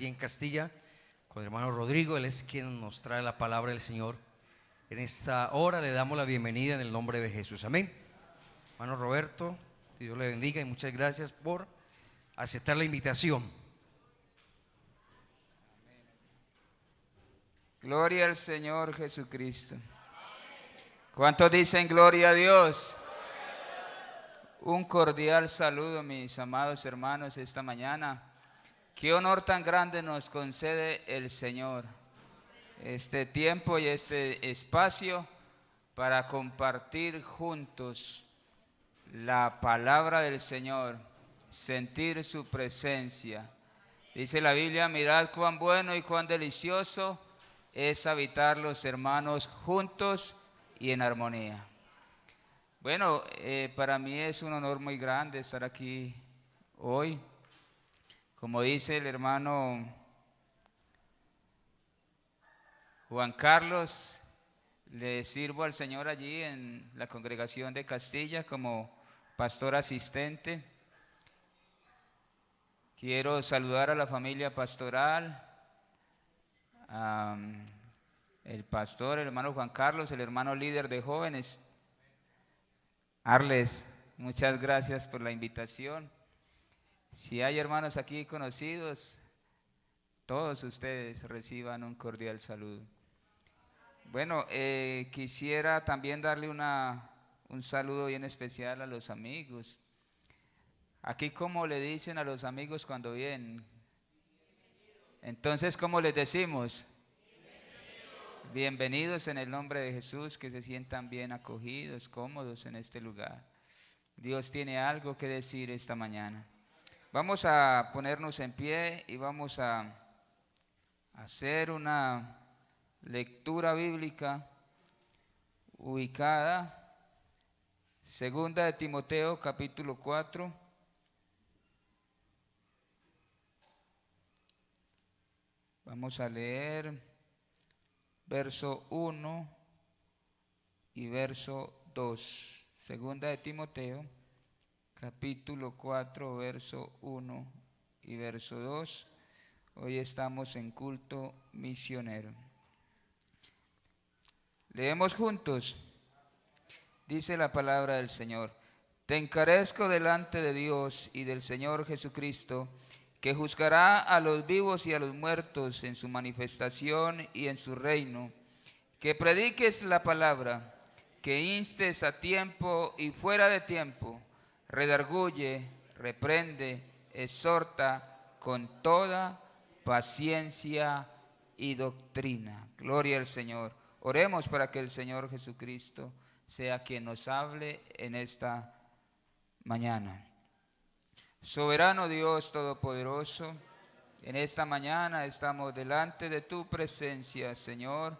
allí en Castilla con el hermano Rodrigo. Él es quien nos trae la palabra del Señor. En esta hora le damos la bienvenida en el nombre de Jesús. Amén. Hermano Roberto, Dios le bendiga y muchas gracias por aceptar la invitación. Gloria al Señor Jesucristo. ¿Cuántos dicen gloria a Dios? Un cordial saludo, mis amados hermanos, esta mañana. Qué honor tan grande nos concede el Señor, este tiempo y este espacio para compartir juntos la palabra del Señor, sentir su presencia. Dice la Biblia: mirad cuán bueno y cuán delicioso es habitar los hermanos juntos y en armonía. Bueno, para mí es un honor muy grande estar aquí hoy. Como dice el hermano Juan Carlos, le sirvo al Señor allí en la congregación de Castilla como pastor asistente. Quiero saludar a la familia pastoral, el pastor, el hermano Juan Carlos, el hermano líder de jóvenes. Arles, muchas gracias por la invitación. Si hay hermanos aquí conocidos, todos ustedes reciban un cordial saludo. Bueno, quisiera también darle un saludo bien especial a los amigos. Aquí, ¿cómo le dicen a los amigos cuando vienen? Entonces, ¿cómo les decimos? Bienvenidos en el nombre de Jesús, que se sientan bien acogidos, cómodos en este lugar. Dios tiene algo que decir esta mañana. Vamos a ponernos en pie y vamos a hacer una lectura bíblica ubicada, segunda de Timoteo, capítulo 4. Vamos a leer verso 1 y verso 2. Segunda de Timoteo, capítulo 4, verso 1 y verso 2. Hoy estamos en culto misionero. Leemos juntos. Dice la palabra del Señor: te encarezco delante de Dios y del Señor Jesucristo, que juzgará a los vivos y a los muertos en su manifestación y en su reino, que prediques la palabra, que instes a tiempo y fuera de tiempo, redarguye, reprende, exhorta con toda paciencia y doctrina. Gloria al Señor. Oremos para que el Señor Jesucristo sea quien nos hable en esta mañana. Soberano Dios Todopoderoso, en esta mañana estamos delante de tu presencia, Señor.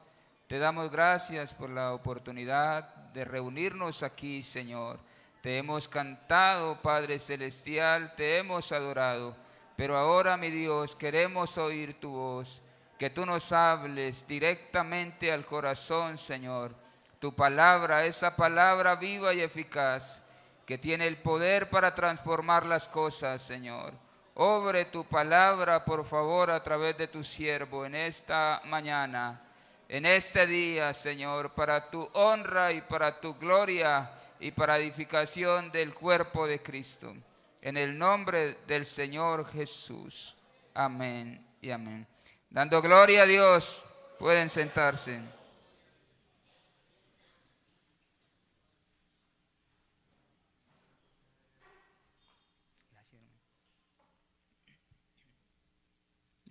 Te damos gracias por la oportunidad de reunirnos aquí, Señor. Te hemos cantado, Padre Celestial, te hemos adorado, pero ahora, mi Dios, queremos oír tu voz, que tú nos hables directamente al corazón, Señor. Tu palabra, esa palabra viva y eficaz, que tiene el poder para transformar las cosas, Señor. Obre tu palabra, por favor, a través de tu siervo en esta mañana, en este día, Señor, para tu honra y para tu gloria y para edificación del cuerpo de Cristo. En el nombre del Señor Jesús. Amén y amén. Dando gloria a Dios, pueden sentarse.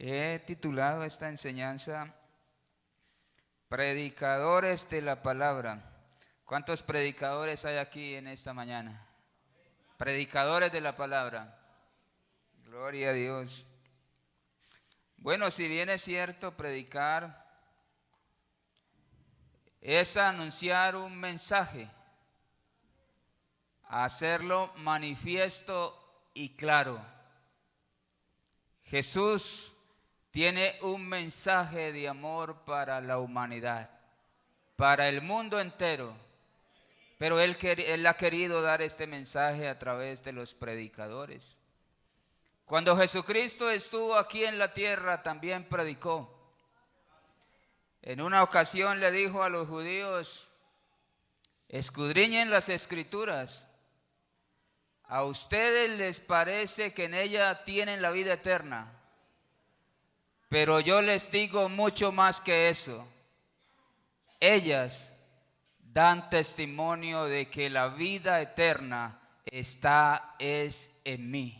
He titulado esta enseñanza Predicadores de la Palabra. ¿Cuántos predicadores hay aquí en esta mañana? Predicadores de la Palabra. Gloria a Dios. Bueno, si bien es cierto, predicar es anunciar un mensaje, hacerlo manifiesto y claro. Jesús tiene un mensaje de amor para la humanidad, para el mundo entero, pero Él ha querido dar este mensaje a través de los predicadores. Cuando Jesucristo estuvo aquí en la tierra, también predicó. En una ocasión le dijo a los judíos: escudriñen las Escrituras. A ustedes les parece que en ella tienen la vida eterna, pero yo les digo mucho más que eso. Ellas dan testimonio de que la vida eterna es en mí.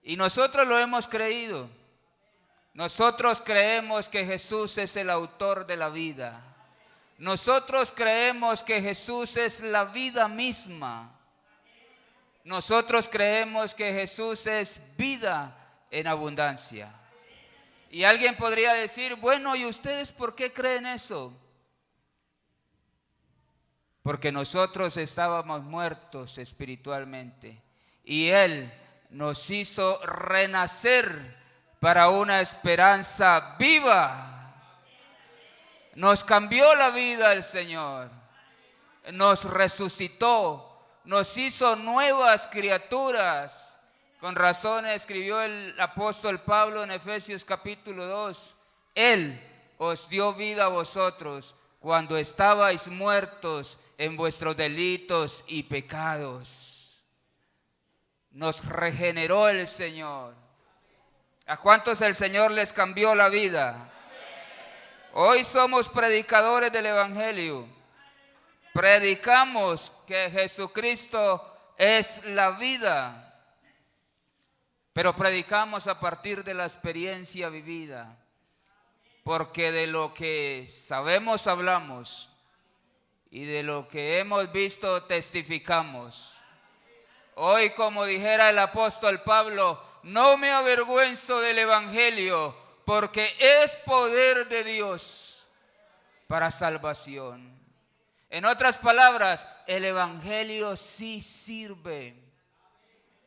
Y nosotros lo hemos creído. Nosotros creemos que Jesús es el autor de la vida. Nosotros creemos que Jesús es la vida misma. Nosotros creemos que Jesús es vida en abundancia. Y alguien podría decir: bueno, ¿y ustedes por qué creen eso? Porque nosotros estábamos muertos espiritualmente y Él nos hizo renacer para una esperanza viva. Nos cambió la vida el Señor, nos resucitó, nos hizo nuevas criaturas. Con razón escribió el apóstol Pablo en Efesios capítulo 2: Él os dio vida a vosotros cuando estabais muertos en vuestros delitos y pecados. Nos regeneró el Señor. ¿A cuántos el Señor les cambió la vida? Hoy somos predicadores del Evangelio. Predicamos que Jesucristo es la vida, pero predicamos a partir de la experiencia vivida, porque de lo que sabemos hablamos y de lo que hemos visto testificamos. Hoy, como dijera el apóstol Pablo, no me avergüenzo del Evangelio, porque es poder de Dios para salvación. En otras palabras, el Evangelio sí sirve.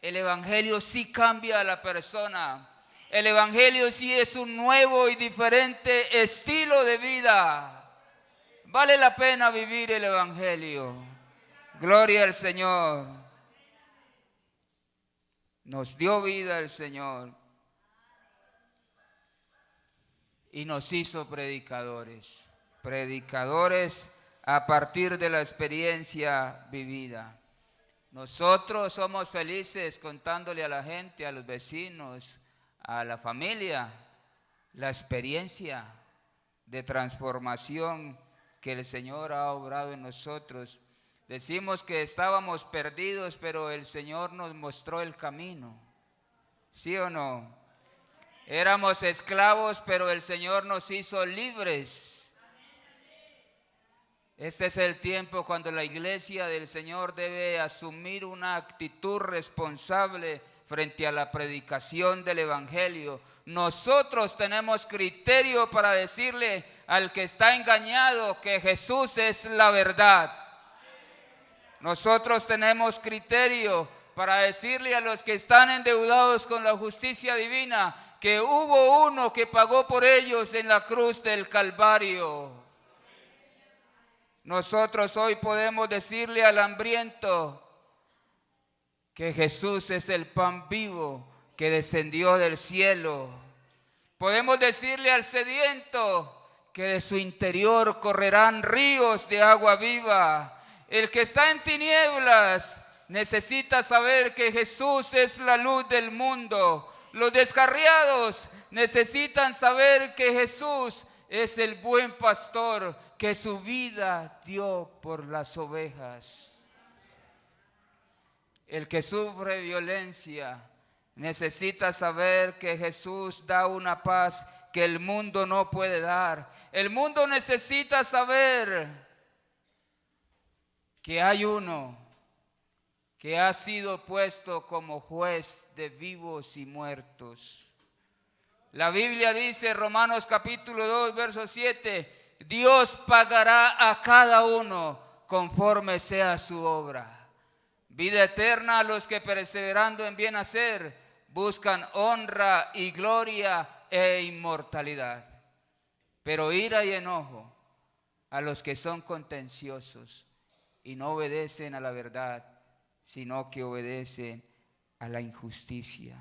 El Evangelio sí cambia a la persona. El Evangelio sí es un nuevo y diferente estilo de vida. Vale la pena vivir el Evangelio. Gloria al Señor. Nos dio vida el Señor y nos hizo predicadores. Predicadores a partir de la experiencia vivida. Nosotros somos felices contándole a la gente, a los vecinos, a la familia, la experiencia de transformación que el Señor ha obrado en nosotros. Decimos que estábamos perdidos, pero el Señor nos mostró el camino. ¿Sí o no? Éramos esclavos, pero el Señor nos hizo libres. Este es el tiempo cuando la iglesia del Señor debe asumir una actitud responsable frente a la predicación del Evangelio. Nosotros tenemos criterio para decirle al que está engañado que Jesús es la verdad. Nosotros tenemos criterio para decirle a los que están endeudados con la justicia divina que hubo uno que pagó por ellos en la cruz del Calvario. Nosotros hoy podemos decirle al hambriento que Jesús es el pan vivo que descendió del cielo. Podemos decirle al sediento que de su interior correrán ríos de agua viva. El que está en tinieblas necesita saber que Jesús es la luz del mundo. Los descarriados necesitan saber que Jesús es el buen pastor que su vida dio por las ovejas. El que sufre violencia necesita saber que Jesús da una paz que el mundo no puede dar. El mundo necesita saber que hay uno que ha sido puesto como juez de vivos y muertos. La Biblia dice, Romanos capítulo 2, verso 7, Dios pagará a cada uno conforme sea su obra. Vida eterna a los que perseverando en bien hacer buscan honra y gloria e inmortalidad. Pero ira y enojo a los que son contenciosos y no obedecen a la verdad, sino que obedecen a la injusticia.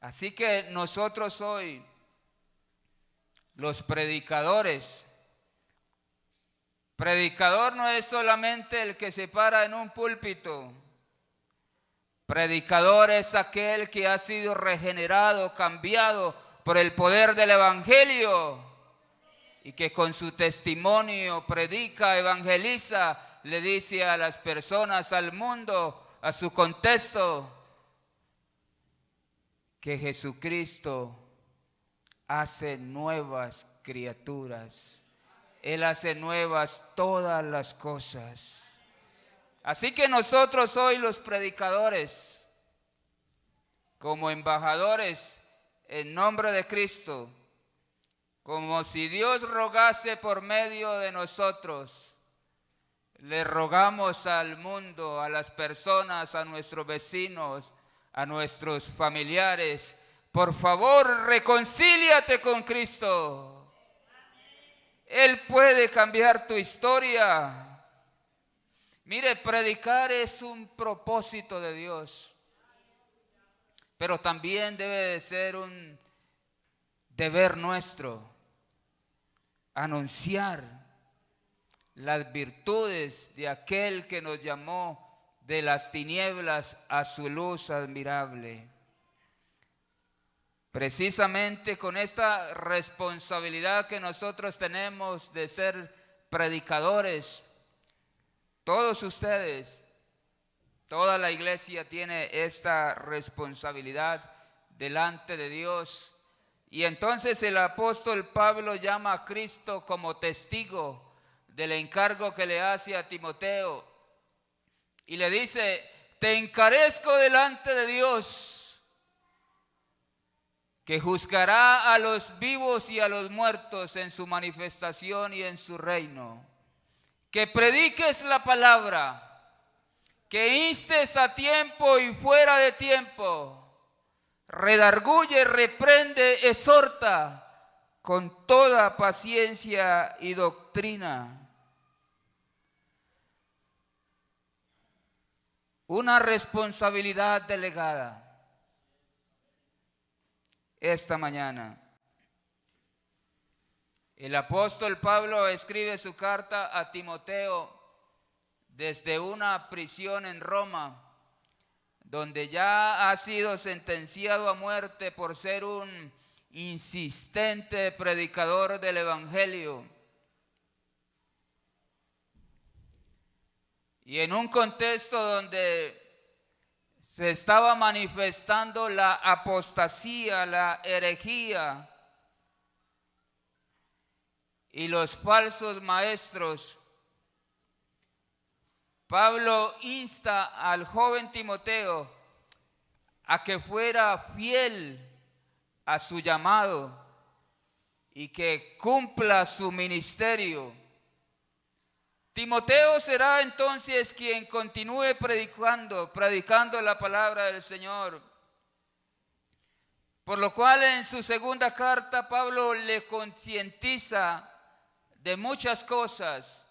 Así que nosotros hoy, los predicadores, predicador no es solamente el que se para en un púlpito. Predicador es aquel que ha sido regenerado, cambiado por el poder del evangelio y que con su testimonio predica, evangeliza, le dice a las personas, al mundo, a su contexto, que Jesucristo hace nuevas criaturas. Él hace nuevas todas las cosas. Así que nosotros hoy los predicadores, como embajadores en nombre de Cristo, como si Dios rogase por medio de nosotros, le rogamos al mundo, a las personas, a nuestros vecinos, a nuestros familiares, por favor, reconcíliate con Cristo. Él puede cambiar tu historia. Mire, predicar es un propósito de Dios, pero también debe de ser un deber nuestro, anunciar las virtudes de aquel que nos llamó de las tinieblas a su luz admirable. Precisamente con esta responsabilidad que nosotros tenemos de ser predicadores, todos ustedes, toda la iglesia tiene esta responsabilidad delante de Dios. Y entonces el apóstol Pablo llama a Cristo como testigo del encargo que le hace a Timoteo. Y le dice, te encarezco delante de Dios, que juzgará a los vivos y a los muertos en su manifestación y en su reino. Que prediques la palabra, que instes a tiempo y fuera de tiempo, redarguye, reprende, exhorta con toda paciencia y doctrina. Una responsabilidad delegada esta mañana. El apóstol Pablo escribe su carta a Timoteo desde una prisión en Roma, donde ya ha sido sentenciado a muerte por ser un insistente predicador del evangelio. Y en un contexto donde se estaba manifestando la apostasía, la herejía y los falsos maestros, Pablo insta al joven Timoteo a que fuera fiel a su llamado y que cumpla su ministerio. Timoteo será entonces quien continúe predicando la palabra del Señor. Por lo cual en su segunda carta Pablo le concientiza de muchas cosas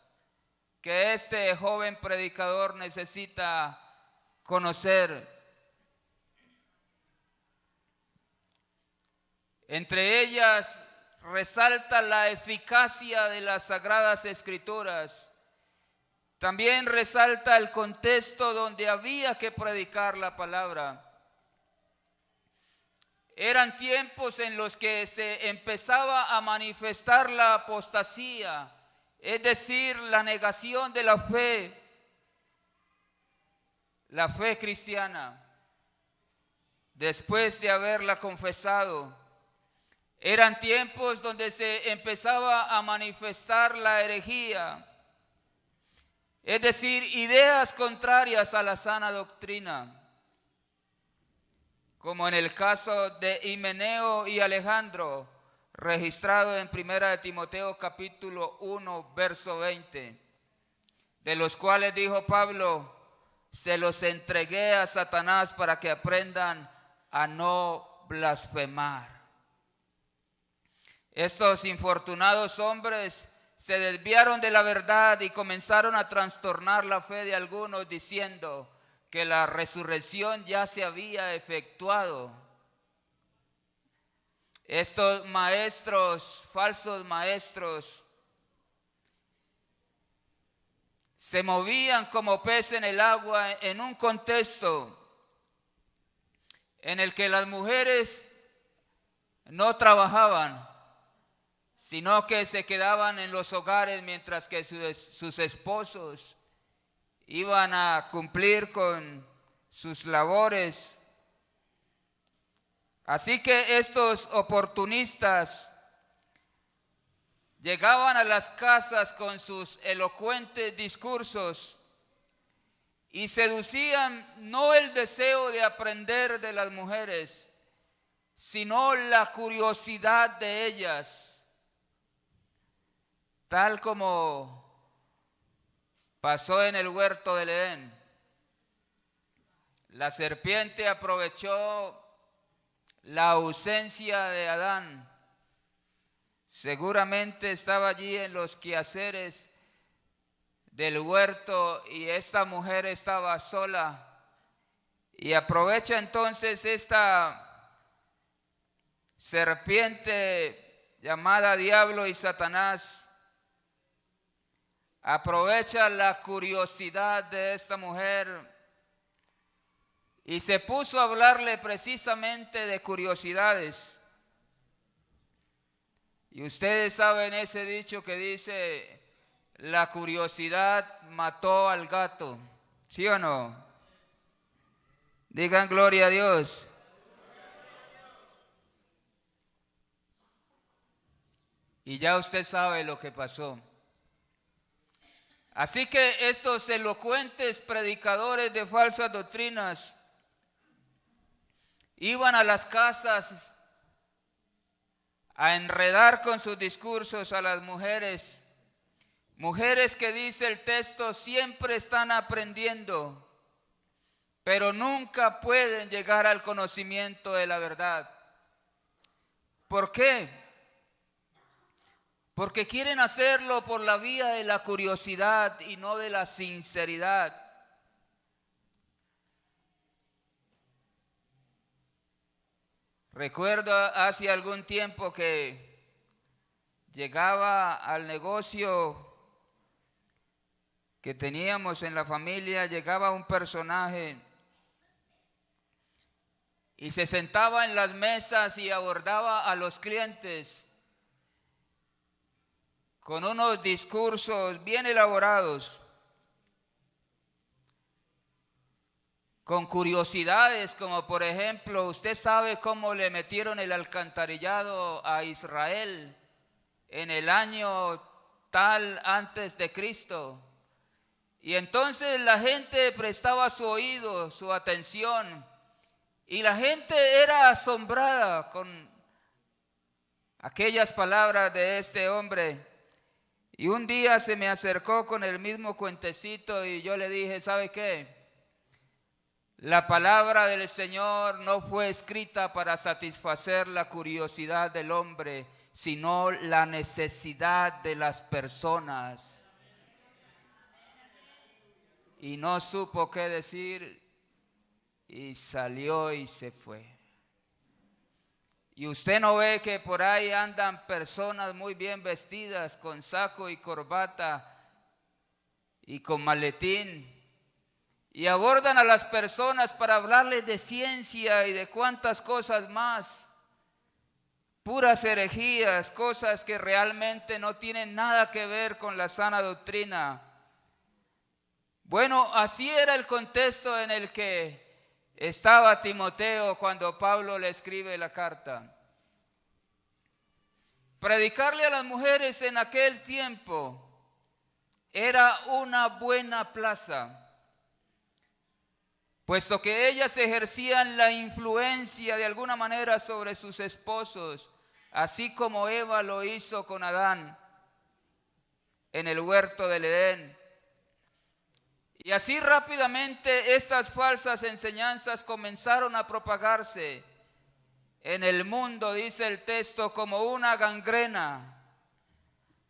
que este joven predicador necesita conocer. Entre ellas resalta la eficacia de las Sagradas Escrituras. También resalta el contexto donde había que predicar la palabra. Eran tiempos en los que se empezaba a manifestar la apostasía, es decir, la negación de la fe cristiana, después de haberla confesado. Eran tiempos donde se empezaba a manifestar la herejía, es decir, ideas contrarias a la sana doctrina, como en el caso de Himeneo y Alejandro, registrado en 1 Timoteo capítulo 1, verso 20, de los cuales dijo Pablo, se los entregué a Satanás para que aprendan a no blasfemar. Estos infortunados hombres se desviaron de la verdad y comenzaron a trastornar la fe de algunos diciendo que la resurrección ya se había efectuado. Estos maestros, falsos maestros, se movían como pez en el agua en un contexto en el que las mujeres no trabajaban, sino que se quedaban en los hogares mientras que sus esposos iban a cumplir con sus labores. Así que estos oportunistas llegaban a las casas con sus elocuentes discursos y seducían no el deseo de aprender de las mujeres, sino la curiosidad de ellas, tal como pasó en el huerto del Edén. La serpiente aprovechó la ausencia de Adán. Seguramente estaba allí en los quehaceres del huerto y esta mujer estaba sola. Y aprovecha entonces esta serpiente llamada Diablo y Satanás. Aprovecha la curiosidad de esta mujer y se puso a hablarle precisamente de curiosidades. Y ustedes saben ese dicho que dice, la curiosidad mató al gato, ¿sí o no? Digan gloria a Dios. Y ya usted sabe lo que pasó. Así que estos elocuentes predicadores de falsas doctrinas iban a las casas a enredar con sus discursos a las mujeres. Mujeres que dice el texto siempre están aprendiendo, pero nunca pueden llegar al conocimiento de la verdad. ¿Por qué? Porque quieren hacerlo por la vía de la curiosidad y no de la sinceridad. Recuerdo hace algún tiempo que llegaba al negocio que teníamos en la familia, llegaba un personaje y se sentaba en las mesas y abordaba a los clientes con unos discursos bien elaborados, con curiosidades como por ejemplo, usted sabe cómo le metieron el alcantarillado a Israel en el año tal antes de Cristo. Y entonces la gente prestaba su oído, su atención, y la gente era asombrada con aquellas palabras de este hombre. Y un día se me acercó con el mismo cuentecito y yo le dije, ¿sabe qué? La palabra del Señor no fue escrita para satisfacer la curiosidad del hombre, sino la necesidad de las personas. Y no supo qué decir y salió y se fue. Y usted no ve que por ahí andan personas muy bien vestidas con saco y corbata y con maletín y abordan a las personas para hablarles de ciencia y de cuantas cosas más, puras herejías, cosas que realmente no tienen nada que ver con la sana doctrina. Bueno, así era el contexto en el que estaba Timoteo cuando Pablo le escribe la carta. Predicarle a las mujeres en aquel tiempo era una buena plaza, puesto que ellas ejercían la influencia de alguna manera sobre sus esposos, así como Eva lo hizo con Adán en el huerto del Edén. Y así rápidamente estas falsas enseñanzas comenzaron a propagarse en el mundo, dice el texto, como una gangrena,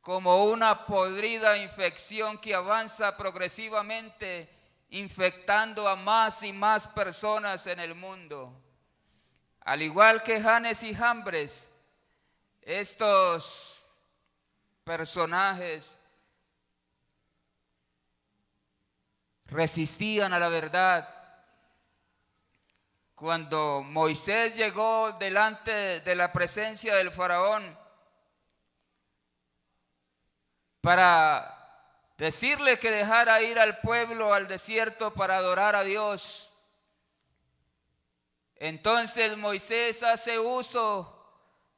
como una podrida infección que avanza progresivamente infectando a más y más personas en el mundo. Al igual que Janes y Jambres, estos personajes resistían a la verdad. Cuando Moisés llegó delante de la presencia del faraón para decirle que dejara ir al pueblo al desierto para adorar a Dios, entonces Moisés hace uso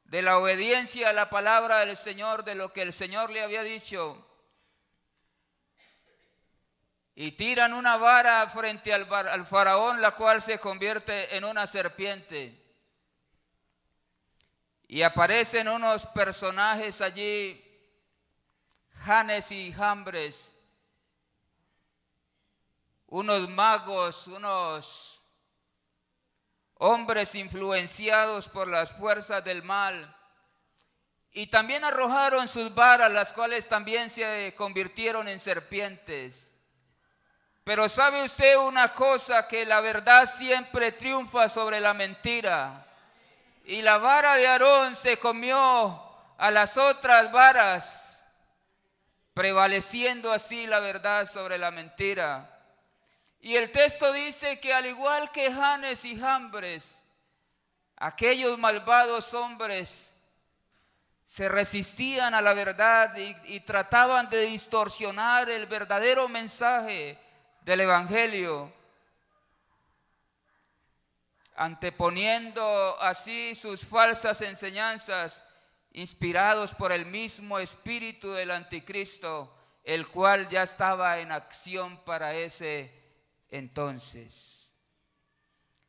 de la obediencia a la palabra del Señor, de lo que el Señor le había dicho, y tiran una vara frente al faraón, la cual se convierte en una serpiente. Y aparecen unos personajes allí, Janes y Jambres, unos magos, unos hombres influenciados por las fuerzas del mal, y también arrojaron sus varas, las cuales también se convirtieron en serpientes. Pero ¿sabe usted una cosa? Que la verdad siempre triunfa sobre la mentira. Y la vara de Aarón se comió a las otras varas, prevaleciendo así la verdad sobre la mentira. Y el texto dice que al igual que Janes y Jambres, aquellos malvados hombres se resistían a la verdad y trataban de distorsionar el verdadero mensaje del Evangelio, anteponiendo así sus falsas enseñanzas, inspirados por el mismo espíritu del anticristo, el cual ya estaba en acción para ese entonces.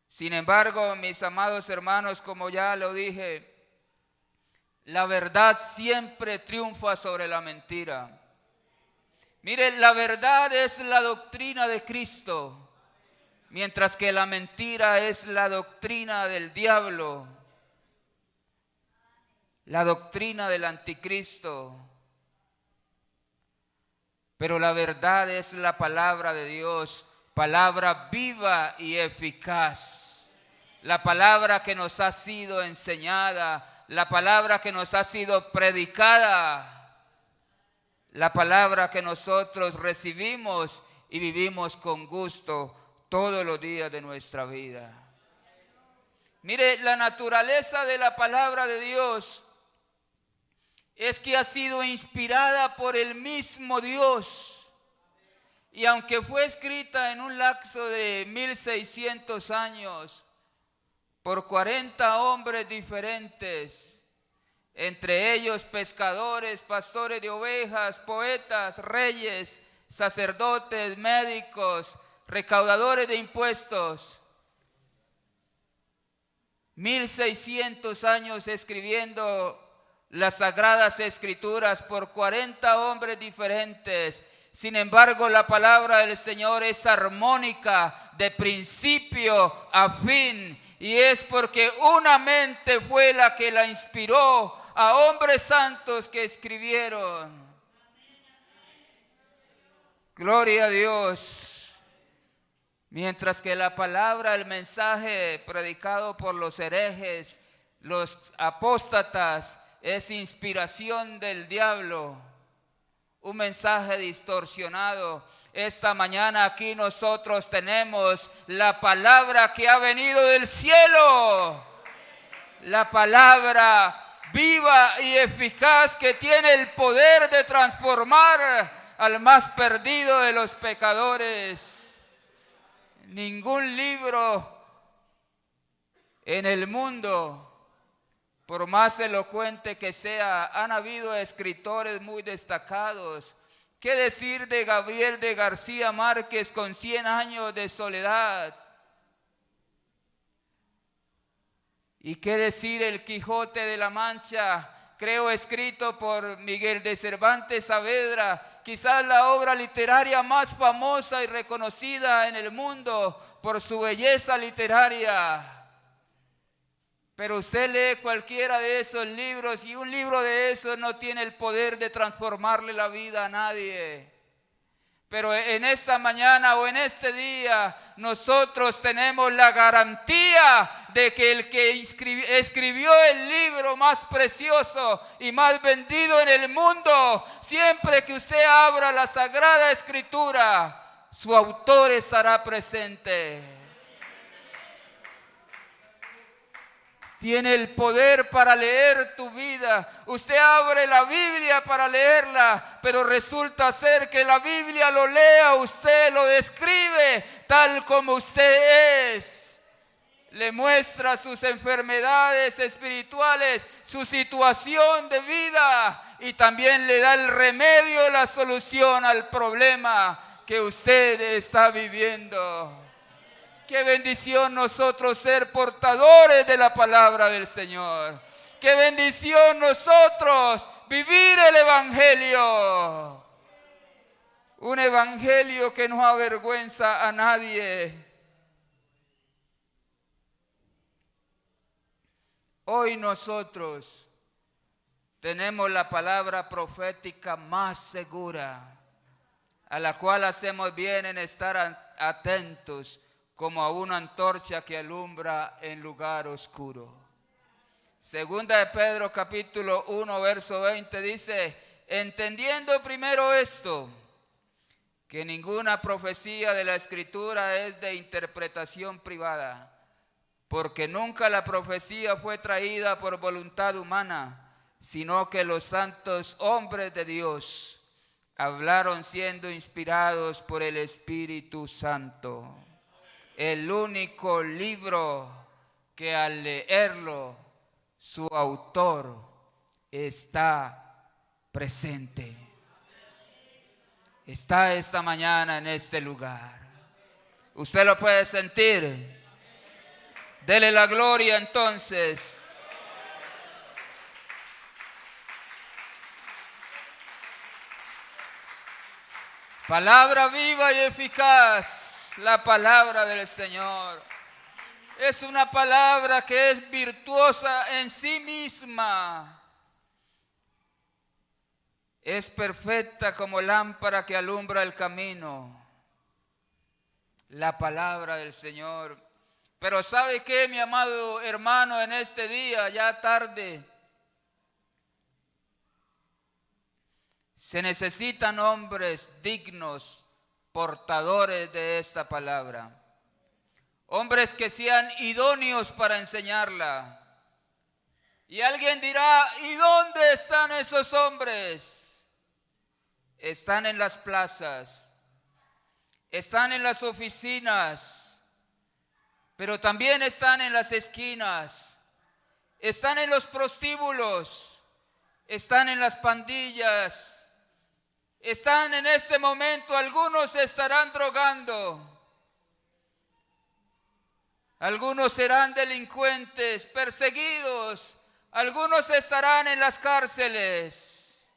Sin embargo, mis amados hermanos, como ya lo dije, la verdad siempre triunfa sobre la mentira. Mire, la verdad es la doctrina de Cristo, mientras que la mentira es la doctrina del diablo, la doctrina del anticristo. Pero la verdad es la palabra de Dios, palabra viva y eficaz, la palabra que nos ha sido enseñada, la palabra que nos ha sido predicada, la palabra que nosotros recibimos y vivimos con gusto todos los días de nuestra vida. Mire, la naturaleza de la palabra de Dios es que ha sido inspirada por el mismo Dios. Y aunque fue escrita en un lapso de 1600 años por 40 hombres diferentes, entre ellos pescadores, pastores de ovejas, poetas, reyes, sacerdotes, médicos, recaudadores de impuestos, 1600 años escribiendo las sagradas escrituras por 40 hombres diferentes. Sin embargo, la palabra del Señor es armónica de principio a fin, y es porque una mente fue la que la inspiró a hombres santos que escribieron. Gloria a Dios. Mientras que la palabra, el mensaje predicado por los herejes, los apóstatas, es inspiración del diablo, un mensaje distorsionado. Esta mañana aquí nosotros tenemos la palabra que ha venido del cielo, la palabra viva y eficaz que tiene el poder de transformar al más perdido de los pecadores. Ningún libro en el mundo, por más elocuente que sea, han habido escritores muy destacados. ¿Qué decir de Gabriel de García Márquez con 100 años de soledad? ¿Y qué decir el Quijote de la Mancha, creo escrito por Miguel de Cervantes Saavedra, quizás la obra literaria más famosa y reconocida en el mundo por su belleza literaria? Pero usted lee cualquiera de esos libros y un libro de esos no tiene el poder de transformarle la vida a nadie. Pero en esta mañana o en este día nosotros tenemos la garantía de que el que escribió el libro más precioso y más vendido en el mundo, siempre que usted abra la Sagrada Escritura, su autor estará presente. Tiene el poder para leer tu vida. Usted abre la Biblia para leerla, pero resulta ser que la Biblia lo lea usted, lo describe tal como usted es. Le muestra sus enfermedades espirituales, su situación de vida y también le da el remedio, la solución al problema que usted está viviendo. Qué bendición nosotros ser portadores de la palabra del Señor. Qué bendición nosotros vivir el evangelio. Un evangelio que no avergüenza a nadie. Hoy nosotros tenemos la palabra profética más segura, a la cual hacemos bien en estar atentos, como a una antorcha que alumbra en lugar oscuro. Segunda de Pedro capítulo 1 verso 20 dice: entendiendo primero esto, que ninguna profecía de la Escritura es de interpretación privada, porque nunca la profecía fue traída por voluntad humana, sino que los santos hombres de Dios hablaron siendo inspirados por el Espíritu Santo. El único libro que al leerlo su autor está presente. Está esta mañana en este lugar. Usted lo puede sentir. Dele la gloria entonces. Palabra viva y eficaz. La palabra del Señor es una palabra que es virtuosa en sí misma. Es perfecta como lámpara que alumbra el camino. La palabra del Señor. Pero ¿sabe qué, mi amado hermano, en este día, ya tarde? Se necesitan hombres dignos, portadores de esta palabra. Hombres que sean idóneos para enseñarla. Y alguien dirá: ¿y dónde están esos hombres? Están en las plazas, están en las oficinas, pero también están en las esquinas, están en los prostíbulos, están en las pandillas. Están en este momento, algunos se estarán drogando, algunos serán delincuentes, perseguidos, algunos estarán en las cárceles.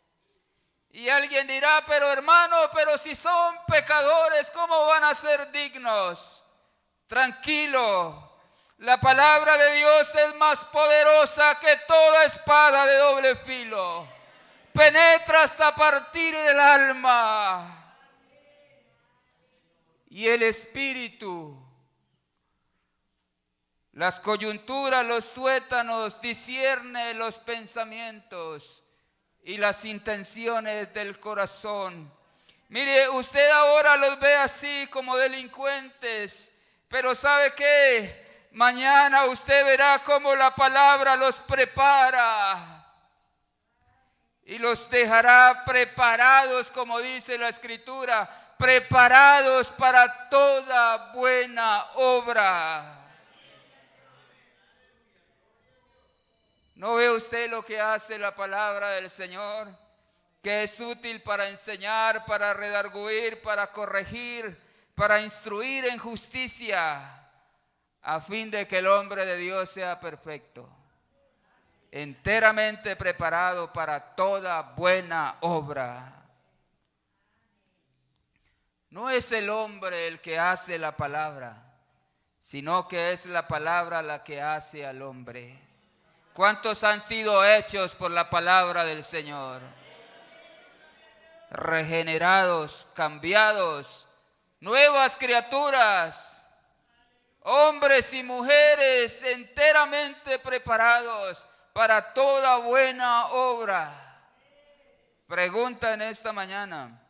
Y alguien dirá: pero hermano, pero si son pecadores, ¿cómo van a ser dignos? Tranquilo, la palabra de Dios es más poderosa que toda espada de doble filo. Penetra hasta partir el alma y el espíritu, las coyunturas, los tuétanos, discierne los pensamientos y las intenciones del corazón. Mire, usted ahora los ve así como delincuentes, pero ¿sabe qué? Mañana usted verá cómo la palabra los prepara. Y los dejará preparados, como dice la Escritura, preparados para toda buena obra. ¿No ve usted lo que hace la palabra del Señor? Que es útil para enseñar, para redarguir, para corregir, para instruir en justicia, a fin de que el hombre de Dios sea perfecto, enteramente preparado para toda buena obra. No es el hombre el que hace la palabra, sino que es la palabra la que hace al hombre. ¿Cuántos han sido hechos por la palabra del Señor? regenerados, cambiados, nuevas criaturas, hombres y mujeres enteramente preparados para toda buena obra. Pregunta en esta mañana: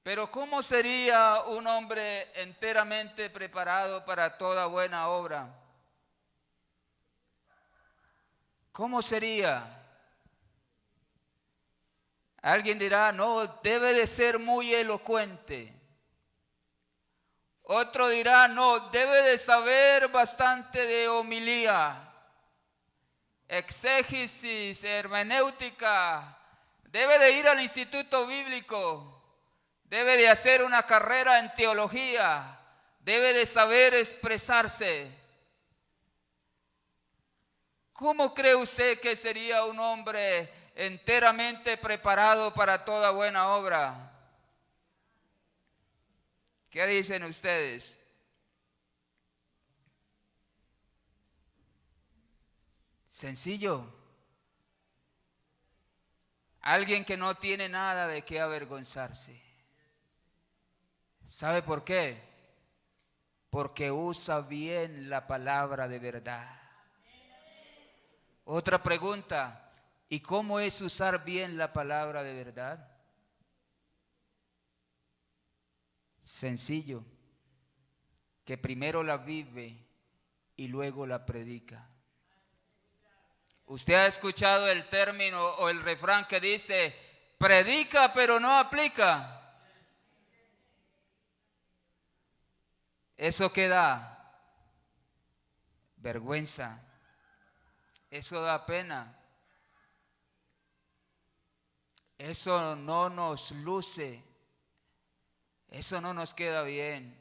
¿pero cómo sería un hombre enteramente preparado para toda buena obra? ¿Cómo sería? Alguien dirá, no, debe de ser muy elocuente. Otro dirá, no, debe de saber bastante de homilía, exégesis, hermenéutica, debe de ir al instituto bíblico, debe de hacer una carrera en teología, debe de saber expresarse. ¿Cómo cree usted que sería un hombre enteramente preparado para toda buena obra? ¿Qué dicen ustedes? Sencillo. Alguien que no tiene nada de qué avergonzarse. ¿Sabe por qué? Porque usa bien la palabra de verdad. Otra pregunta, ¿y cómo es usar bien la palabra de verdad? Sencillo, que primero la vive y luego la predica. ¿Usted ha escuchado el término o el refrán que dice, predica pero no aplica? ¿Eso qué da? Vergüenza. Eso da pena. Eso no nos luce. Eso no nos queda bien.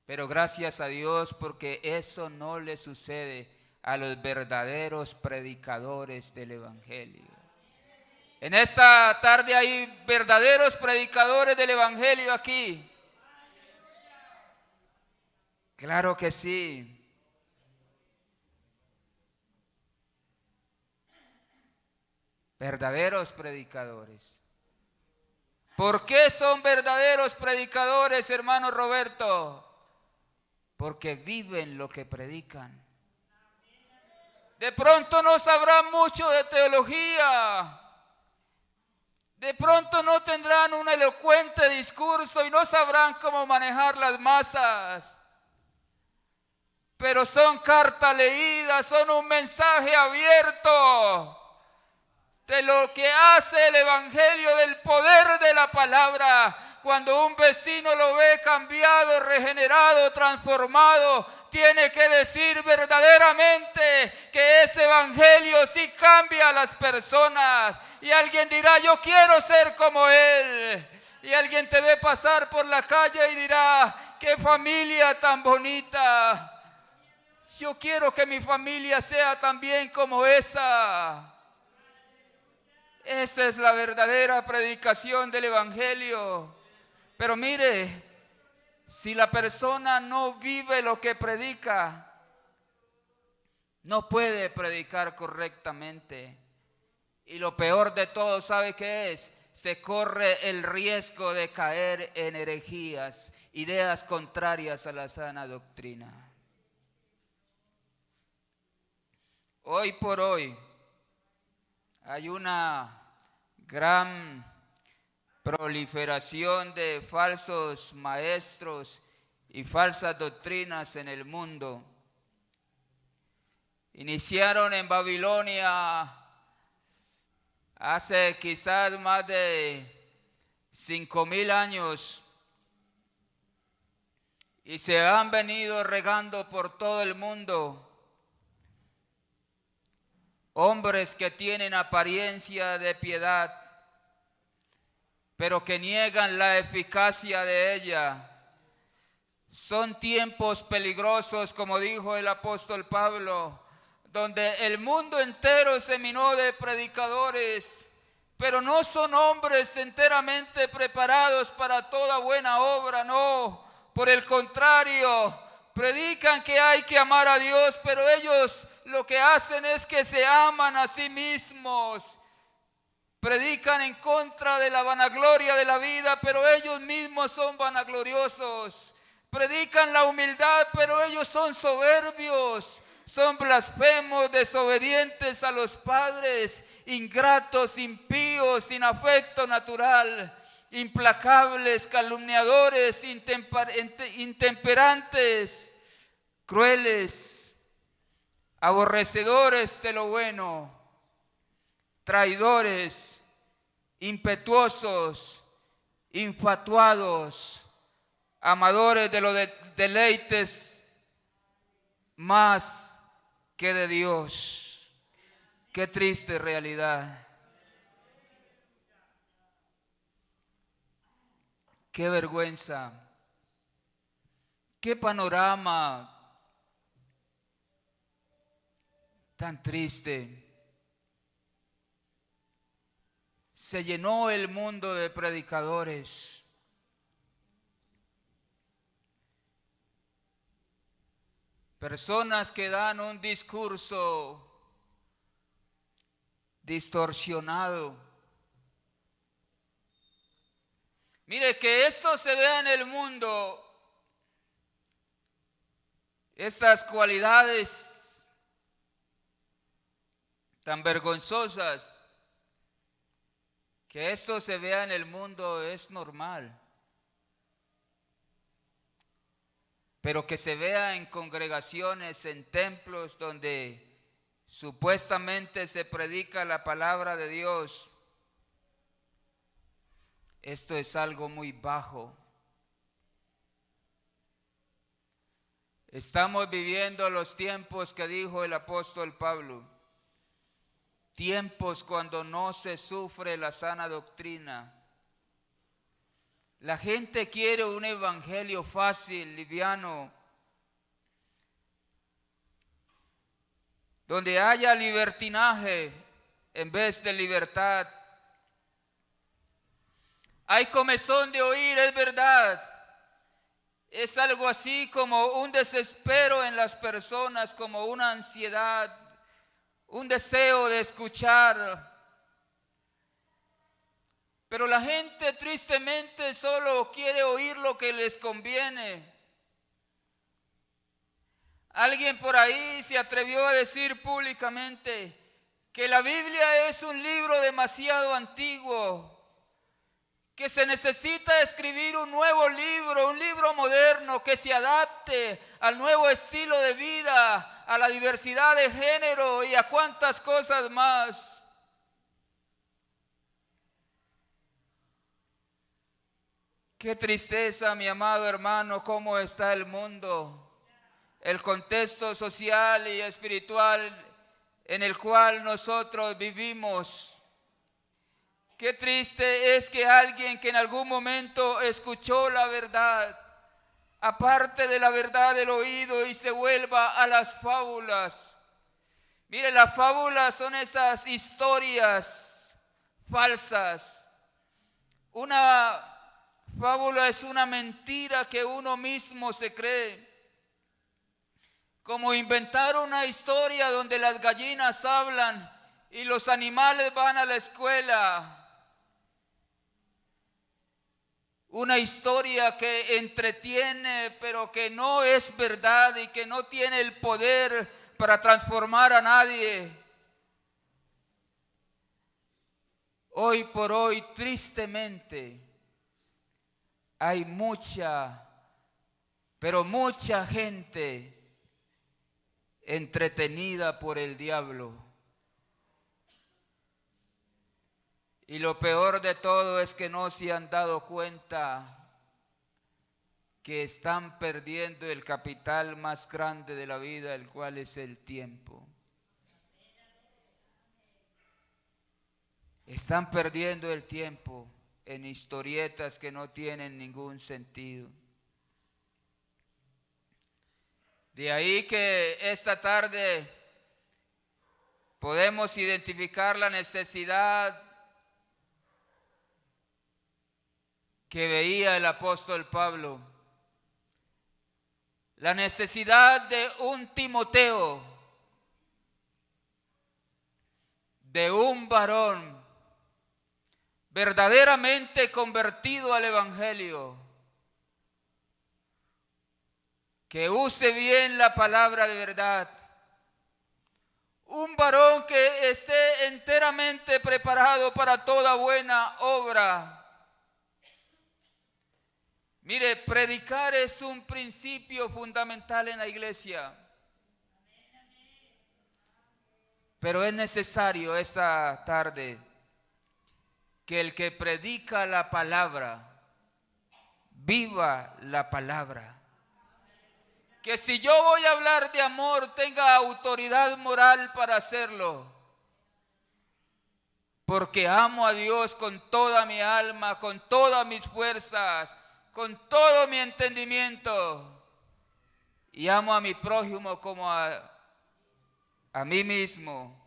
Pero gracias a Dios porque eso no le sucede a los verdaderos predicadores del Evangelio. En esta tarde hay verdaderos predicadores del Evangelio aquí. Claro que sí. Verdaderos predicadores. ¿Por qué son verdaderos predicadores, hermano Roberto? Porque viven lo que predican. De pronto no sabrán mucho de teología. De pronto no tendrán un elocuente discurso y no sabrán cómo manejar las masas. Pero son cartas leídas, son un mensaje abierto de lo que hace el Evangelio, del poder de la palabra. Cuando un vecino lo ve cambiado, regenerado, transformado, tiene que decir verdaderamente que ese Evangelio sí cambia a las personas. Y alguien dirá, yo quiero ser como él. Y alguien te ve pasar por la calle y dirá, qué familia tan bonita. Yo quiero que mi familia sea también como esa. Esa es la verdadera predicación del Evangelio. Pero mire, si la persona no vive lo que predica, no puede predicar correctamente. Y lo peor de todo, ¿sabe qué es? Se corre el riesgo de caer en herejías, ideas contrarias a la sana doctrina. Hoy por hoy hay una gran proliferación de falsos maestros y falsas doctrinas en el mundo. Iniciaron en Babilonia hace quizás más de 5,000 años y se han venido regando por todo el mundo. Hombres que tienen apariencia de piedad, pero que niegan la eficacia de ella. Son tiempos peligrosos, como dijo el apóstol Pablo, donde el mundo entero se minó de predicadores, pero no son hombres enteramente preparados para toda buena obra, no. Por el contrario, predican que hay que amar a Dios, pero ellos lo que hacen es que se aman a sí mismos. Predican en contra de la vanagloria de la vida, pero ellos mismos son vanagloriosos. Predican la humildad, pero ellos son soberbios. Son blasfemos, desobedientes a los padres, ingratos, impíos, sin afecto natural, implacables, calumniadores, intemperantes, crueles, aborrecedores de lo bueno, traidores, impetuosos, infatuados, amadores de los deleites más que de Dios. Qué triste realidad. Qué vergüenza. Qué panorama tan triste. Se llenó el mundo de predicadores. Personas que dan un discurso distorsionado. Mire, que esto se vea en el mundo, estas cualidades tan vergonzosas, que esto se vea en el mundo es normal. Pero que se vea en congregaciones, en templos donde supuestamente se predica la palabra de Dios, esto es algo muy bajo. Estamos viviendo los tiempos que dijo el apóstol Pablo, tiempos cuando no se sufre la sana doctrina. La gente quiere un evangelio fácil, liviano, donde haya libertinaje en vez de libertad. Hay comezón de oír, es verdad. Es algo así como un desespero en las personas, como una ansiedad, un deseo de escuchar. Pero la gente tristemente solo quiere oír lo que les conviene. Alguien por ahí se atrevió a decir públicamente que la Biblia es un libro demasiado antiguo, que se necesita escribir un nuevo libro, un libro moderno que se adapte al nuevo estilo de vida, a la diversidad de género y a cuantas cosas más. Qué tristeza, mi amado hermano, cómo está el mundo, el contexto social y espiritual en el cual nosotros vivimos. Qué triste es que alguien que en algún momento escuchó la verdad, aparte de la verdad del oído y se vuelva a las fábulas. Mire, las fábulas son esas historias falsas. Una fábula es una mentira que uno mismo se cree. Como inventar una historia donde las gallinas hablan y los animales van a la escuela. Una historia que entretiene, pero que no es verdad y que no tiene el poder para transformar a nadie. Hoy por hoy, tristemente, hay mucha, pero mucha gente entretenida por el diablo. Y lo peor de todo es que no se han dado cuenta que están perdiendo el capital más grande de la vida, el cual es el tiempo. Están perdiendo el tiempo en historietas que no tienen ningún sentido. De ahí que esta tarde podemos identificar la necesidad que veía el apóstol Pablo, la necesidad de un Timoteo, de un varón verdaderamente convertido al Evangelio, que use bien la palabra de verdad, un varón que esté enteramente preparado para toda buena obra. Mire, predicar es un principio fundamental en la iglesia. Pero es necesario esta tarde que el que predica la palabra, viva la palabra. Que si yo voy a hablar de amor, tenga autoridad moral para hacerlo. Porque amo a Dios con toda mi alma, con todas mis fuerzas, con todo mi entendimiento. Y amo a mi prójimo como a mí mismo.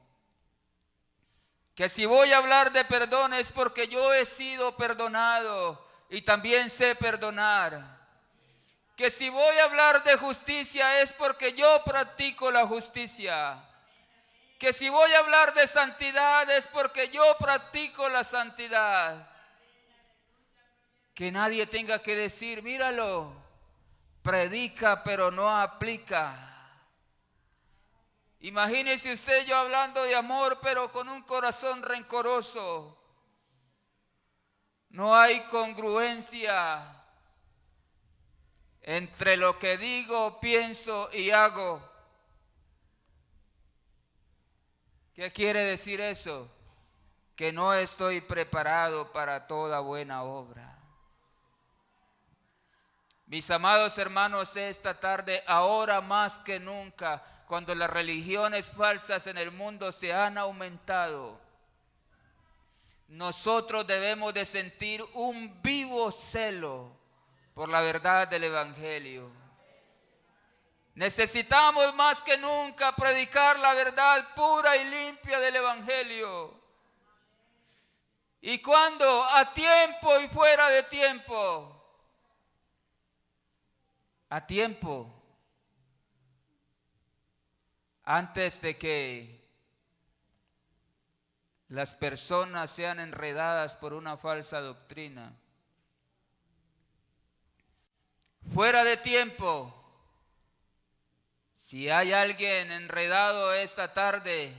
Que si voy a hablar de perdón es porque yo he sido perdonado y también sé perdonar. Que si voy a hablar de justicia es porque yo practico la justicia. Que si voy a hablar de santidad es porque yo practico la santidad. Que nadie tenga que decir, míralo, predica pero no aplica. Imagínese usted yo hablando de amor pero con un corazón rencoroso. No hay congruencia entre lo que digo, pienso y hago. ¿Qué quiere decir eso? Que no estoy preparado para toda buena obra. Mis amados hermanos, esta tarde, ahora más que nunca, cuando las religiones falsas en el mundo se han aumentado, nosotros debemos de sentir un vivo celo por la verdad del Evangelio. Necesitamos más que nunca predicar la verdad pura y limpia del Evangelio. Y cuando a tiempo y fuera de tiempo, a tiempo, antes de que las personas sean enredadas por una falsa doctrina. Fuera de tiempo, si hay alguien enredado esta tarde,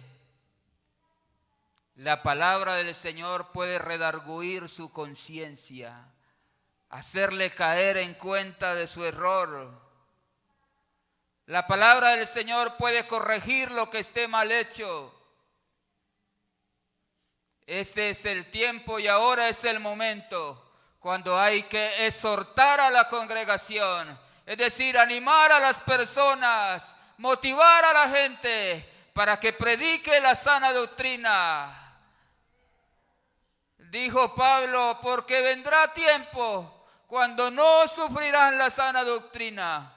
la palabra del Señor puede redarguir su conciencia, hacerle caer en cuenta de su error. La palabra del Señor puede corregir lo que esté mal hecho. Este es el tiempo y ahora es el momento cuando hay que exhortar a la congregación, es decir, animar a las personas, motivar a la gente para que predique la sana doctrina. Dijo Pablo, porque vendrá tiempo cuando no sufrirán la sana doctrina,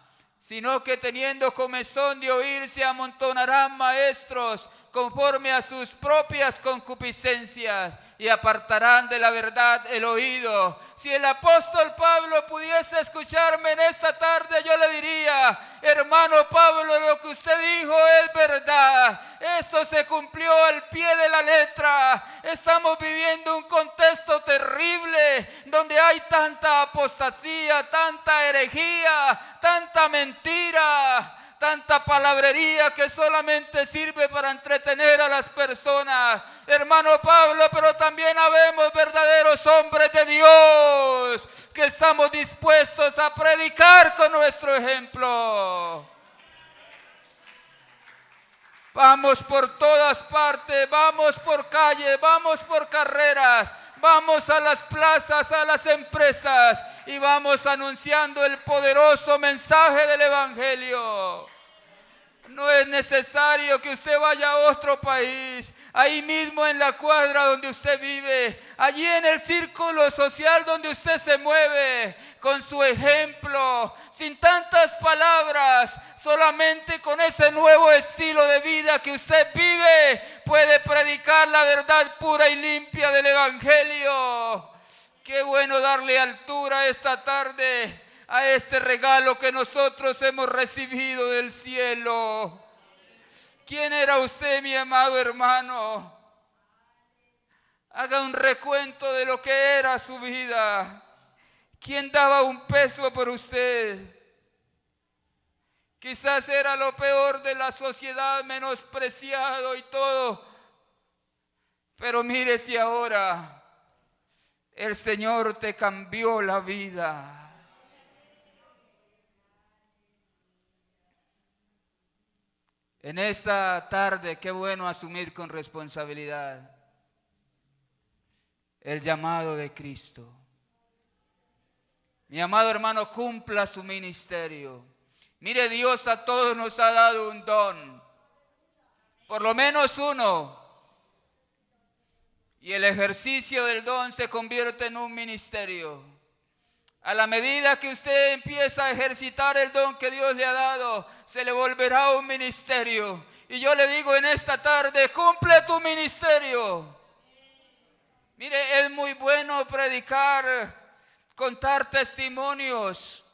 sino que teniendo comezón de oír se amontonarán maestros conforme a sus propias concupiscencias y apartarán de la verdad el oído. Si el apóstol Pablo pudiese escucharme en esta tarde, yo le diría, hermano Pablo, lo que usted dijo es verdad. Eso se cumplió al pie de la letra. Estamos viviendo un contexto terrible donde hay tanta apostasía, tanta herejía, tanta mentira, tanta palabrería que solamente sirve para entretener a las personas, hermano Pablo, pero también habemos verdaderos hombres de Dios que estamos dispuestos a predicar con nuestro ejemplo. Vamos por todas partes, vamos por calle, vamos por carreras, vamos a las plazas, a las empresas y vamos anunciando el poderoso mensaje del Evangelio. No es necesario que usted vaya a otro país, ahí mismo en la cuadra donde usted vive, allí en el círculo social donde usted se mueve, con su ejemplo, sin tantas palabras, solamente con ese nuevo estilo de vida que usted vive, puede predicar la verdad pura y limpia del Evangelio. Qué bueno darle altura esta tarde a este regalo que nosotros hemos recibido del cielo. ¿Quién era usted, mi amado hermano? Haga un recuento de lo que era su vida. ¿Quién daba un peso por usted? Quizás era lo peor de la sociedad, menospreciado y todo. Pero mire si ahora el Señor te cambió la vida. En esta tarde, qué bueno asumir con responsabilidad el llamado de Cristo. Mi amado hermano, cumpla su ministerio. Mire, Dios a todos nos ha dado un don, por lo menos uno. Y el ejercicio del don se convierte en un ministerio. A la medida que usted empieza a ejercitar el don que Dios le ha dado, se le volverá un ministerio. Y yo le digo en esta tarde, cumple tu ministerio. Mire, es muy bueno predicar, contar testimonios.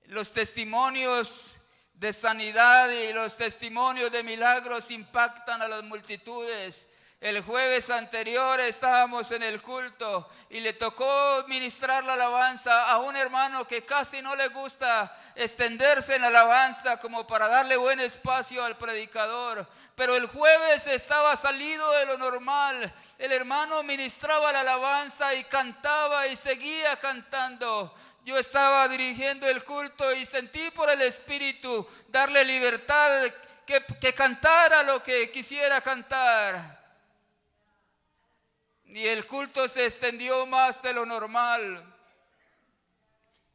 Los testimonios de sanidad y los testimonios de milagros impactan a las multitudes. El jueves anterior estábamos en el culto y le tocó ministrar la alabanza a un hermano que casi no le gusta extenderse en la alabanza como para darle buen espacio al predicador. Pero el jueves estaba salido de lo normal. El hermano ministraba la alabanza y cantaba y seguía cantando. Yo estaba dirigiendo el culto y sentí por el Espíritu darle libertad, que cantara lo que quisiera cantar. Y el culto se extendió más de lo normal.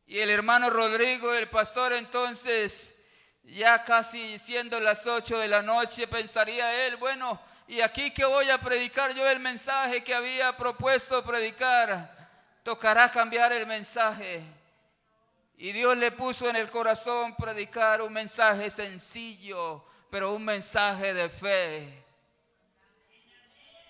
Y el hermano Rodrigo, el pastor, entonces, ya casi siendo las 8 de la noche, pensaría él, bueno, ¿y aquí qué voy a predicar yo? El mensaje que había propuesto predicar, tocará cambiar el mensaje. Y Dios le puso en el corazón predicar un mensaje sencillo, pero un mensaje de fe.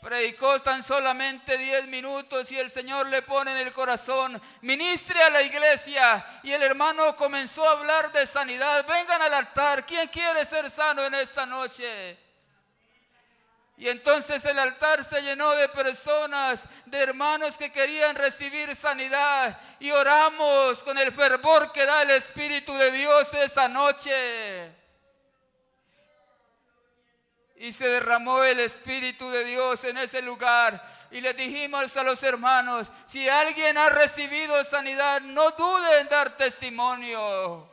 Predicó tan solamente 10 minutos y el Señor le pone en el corazón, ministre a la iglesia. Y el hermano comenzó a hablar de sanidad. Vengan al altar, ¿quién quiere ser sano en esta noche? Y entonces el altar se llenó de personas, de hermanos que querían recibir sanidad. Y oramos con el fervor que da el Espíritu de Dios esa noche. Y se derramó el Espíritu de Dios en ese lugar. Y les dijimos a los hermanos, si alguien ha recibido sanidad, no duden en dar testimonio.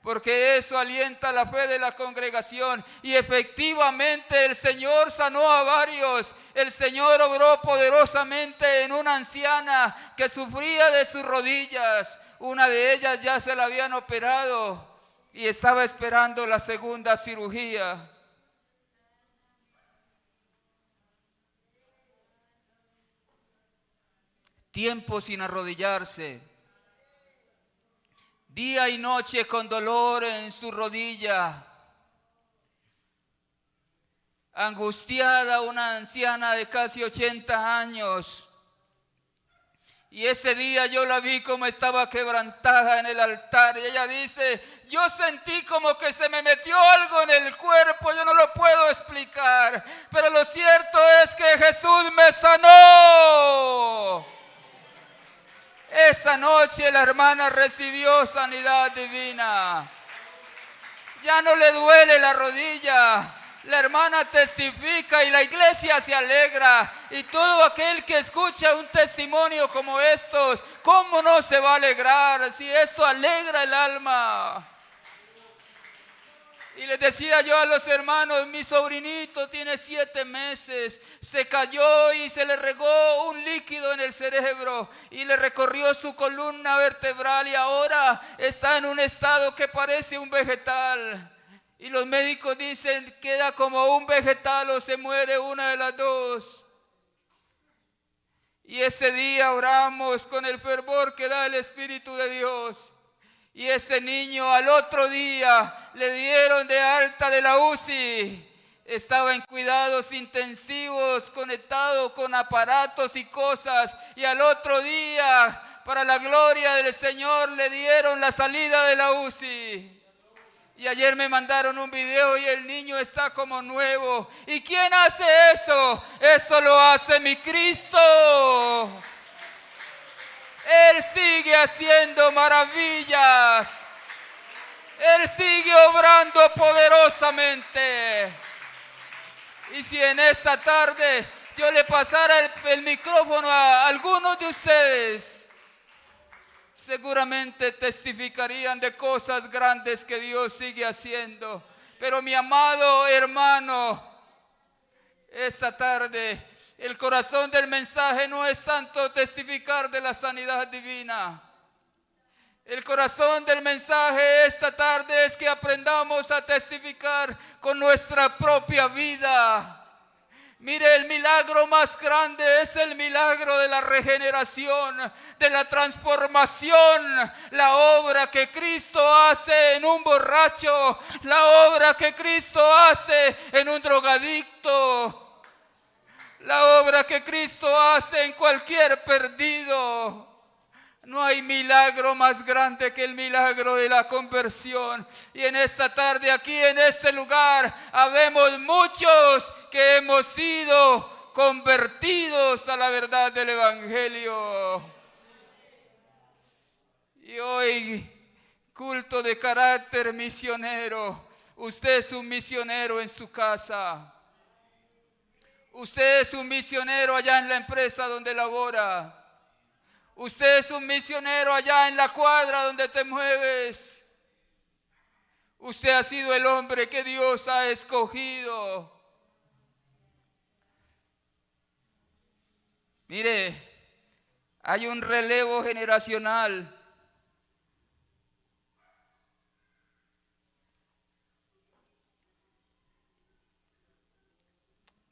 Porque eso alienta la fe de la congregación. Y efectivamente el Señor sanó a varios. El Señor obró poderosamente en una anciana que sufría de sus rodillas. Una de ellas ya se la habían operado y estaba esperando la segunda cirugía. Tiempo sin arrodillarse, día y noche con dolor en su rodilla, angustiada una anciana de casi 80 años. Y ese día yo la vi como estaba quebrantada en el altar y ella dice, yo sentí como que se me metió algo en el cuerpo, yo no lo puedo explicar, pero lo cierto es que Jesús me sanó. Esa noche la hermana recibió sanidad divina. Ya no le duele la rodilla. La hermana testifica y la iglesia se alegra. Y todo aquel que escucha un testimonio como estos, ¿cómo no se va a alegrar si esto alegra el alma? Y les decía yo a los hermanos, mi sobrinito tiene 7 meses, se cayó y se le regó un líquido en el cerebro y le recorrió su columna vertebral y ahora está en un estado que parece un vegetal. Y los médicos dicen, queda como un vegetal o se muere, una de las dos. Y ese día oramos con el fervor que da el Espíritu de Dios. Y ese niño al otro día le dieron de alta de la UCI. Estaba en cuidados intensivos, conectado con aparatos y cosas. Y al otro día, para la gloria del Señor, le dieron la salida de la UCI. Y ayer me mandaron un video y el niño está como nuevo. ¿Y quién hace eso? Eso lo hace mi Cristo. Él sigue haciendo maravillas. Él sigue obrando poderosamente. Y si en esta tarde yo le pasara el micrófono a algunos de ustedes, seguramente testificarían de cosas grandes que Dios sigue haciendo. Pero mi amado hermano, esta tarde el corazón del mensaje no es tanto testificar de la sanidad divina. El corazón del mensaje esta tarde es que aprendamos a testificar con nuestra propia vida. Mire, el milagro más grande es el milagro de la regeneración, de la transformación, la obra que Cristo hace en un borracho, la obra que Cristo hace en un drogadicto, la obra que Cristo hace en cualquier perdido. No hay milagro más grande que el milagro de la conversión. Y en esta tarde, aquí en este lugar, habemos muchos que hemos sido convertidos a la verdad del Evangelio. Y hoy, culto de carácter misionero. Usted es un misionero en su casa. Usted es un misionero allá en la empresa donde labora. Usted es un misionero allá en la cuadra donde te mueves. Usted ha sido el hombre que Dios ha escogido. Mire, hay un relevo generacional.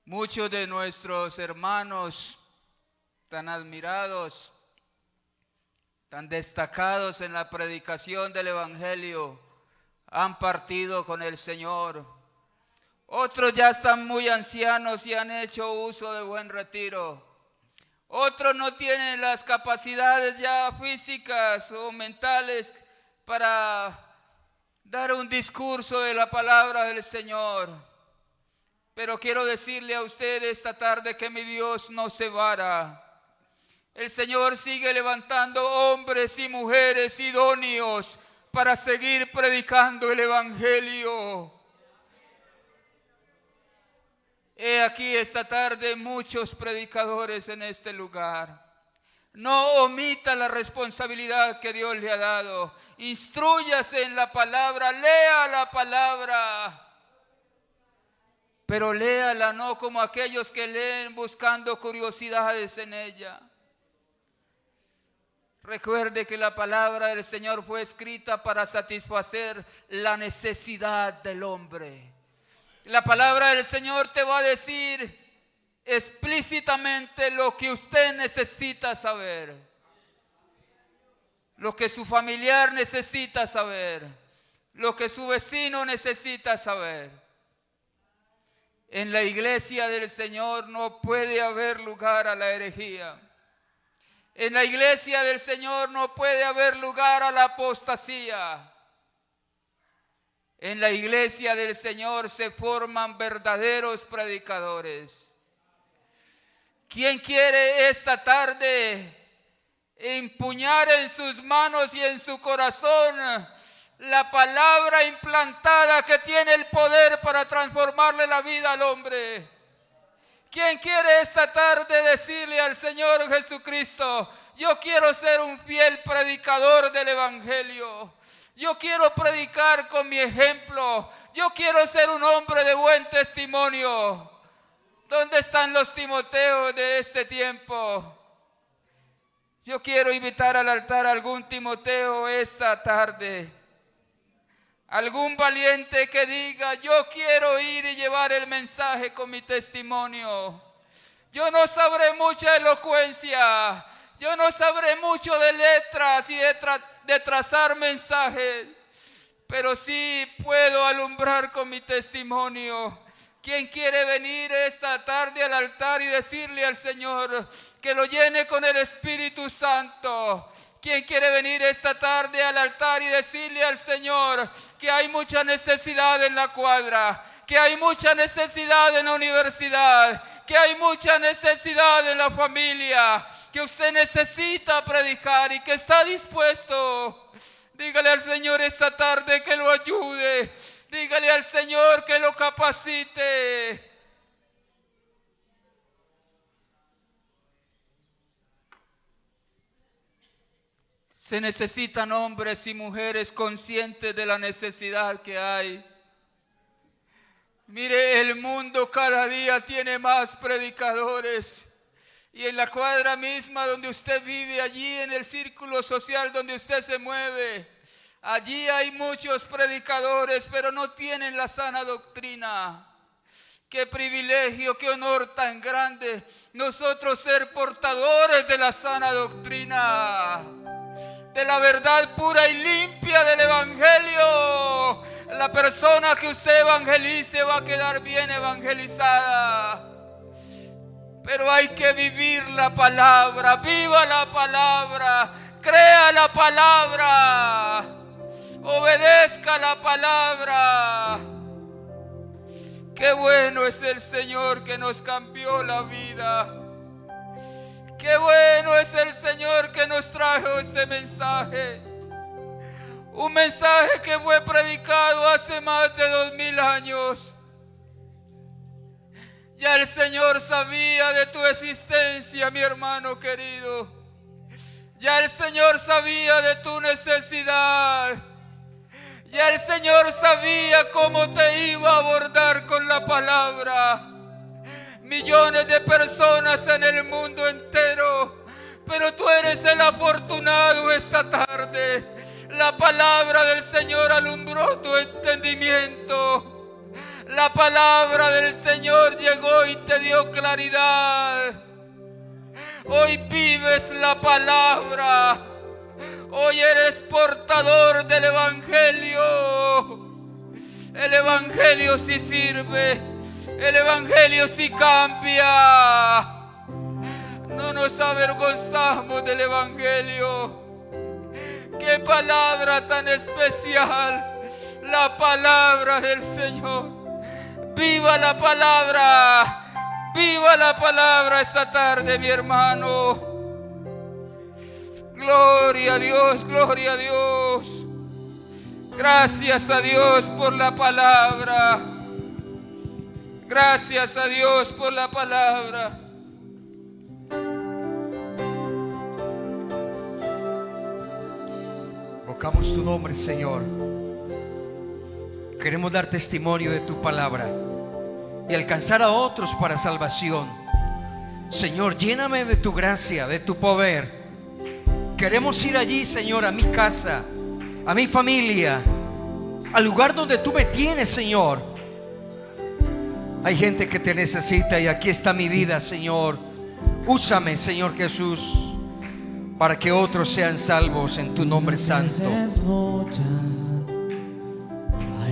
Muchos de nuestros hermanos tan admirados, tan destacados en la predicación del Evangelio, han partido con el Señor. Otros ya están muy ancianos y han hecho uso de buen retiro. Otros no tienen las capacidades ya físicas o mentales para dar un discurso de la palabra del Señor. Pero quiero decirle a usted esta tarde que mi Dios no se vara. El Señor sigue levantando hombres y mujeres idóneos para seguir predicando el Evangelio. He aquí esta tarde muchos predicadores en este lugar. No omita la responsabilidad que Dios le ha dado. Instrúyase en la palabra, lea la palabra. Pero léala no como aquellos que leen buscando curiosidades en ella. Recuerde que la palabra del Señor fue escrita para satisfacer la necesidad del hombre. La palabra del Señor te va a decir explícitamente lo que usted necesita saber, lo que su familiar necesita saber, lo que su vecino necesita saber. En la iglesia del Señor no puede haber lugar a la herejía. En la iglesia del Señor no puede haber lugar a la apostasía. En la iglesia del Señor se forman verdaderos predicadores. ¿Quién quiere esta tarde empuñar en sus manos y en su corazón la palabra implantada que tiene el poder para transformarle la vida al hombre? ¿Quién quiere esta tarde decirle al Señor Jesucristo: yo quiero ser un fiel predicador del Evangelio? Yo quiero predicar con mi ejemplo. Yo quiero ser un hombre de buen testimonio. ¿Dónde están los Timoteos de este tiempo? Yo quiero invitar al altar a algún Timoteo esta tarde. Algún valiente que diga: yo quiero ir y llevar el mensaje con mi testimonio. Yo no sabré mucha elocuencia. Yo no sabré mucho de letras y de trazar mensajes. Pero sí puedo alumbrar con mi testimonio. ¿Quién quiere venir esta tarde al altar y decirle al Señor que lo llene con el Espíritu Santo? ¿Quién quiere venir esta tarde al altar y decirle al Señor que hay mucha necesidad en la cuadra, que hay mucha necesidad en la universidad, que hay mucha necesidad en la familia, que usted necesita predicar y que está dispuesto? Dígale al Señor esta tarde que lo ayude. Dígale al Señor que lo capacite. Se necesitan hombres y mujeres conscientes de la necesidad que hay. Mire, el mundo cada día tiene más predicadores. Y en la cuadra misma donde usted vive, allí en el círculo social donde usted se mueve, allí hay muchos predicadores, pero no tienen la sana doctrina. Qué privilegio, qué honor tan grande nosotros ser portadores de la sana doctrina, de la verdad pura y limpia del Evangelio. La persona que usted evangelice va a quedar bien evangelizada. Pero hay que vivir la palabra, viva la palabra, crea la palabra, obedezca la palabra. Qué bueno es el Señor que nos cambió la vida. Qué bueno es el Señor que nos trajo este mensaje. Un mensaje que fue predicado hace más de 2000 años. Ya el Señor sabía de tu existencia, mi hermano querido. Ya el Señor sabía de tu necesidad. Ya el Señor sabía cómo te iba a abordar con la palabra. Millones de personas en el mundo entero, pero tú eres el afortunado esta tarde. La palabra del Señor alumbró tu entendimiento. La palabra del Señor llegó y te dio claridad. Hoy vives la palabra. Hoy eres portador del Evangelio. El Evangelio sí sirve. El Evangelio sí cambia. No nos avergonzamos del Evangelio. Qué palabra tan especial. La palabra del Señor. Viva la palabra. Viva la palabra esta tarde, mi hermano. Gloria a Dios, gloria a Dios. Gracias a Dios por la palabra. Gracias a Dios por la palabra. Invocamos tu nombre, Señor. Queremos dar testimonio de tu palabra y alcanzar a otros para salvación. Señor, lléname de tu gracia, de tu poder. Queremos ir allí, Señor, a mi casa, a mi familia, al lugar donde tú me tienes, Señor. Hay gente que te necesita y aquí está mi vida, Señor. Úsame, Señor Jesús, para que otros sean salvos en tu nombre santo.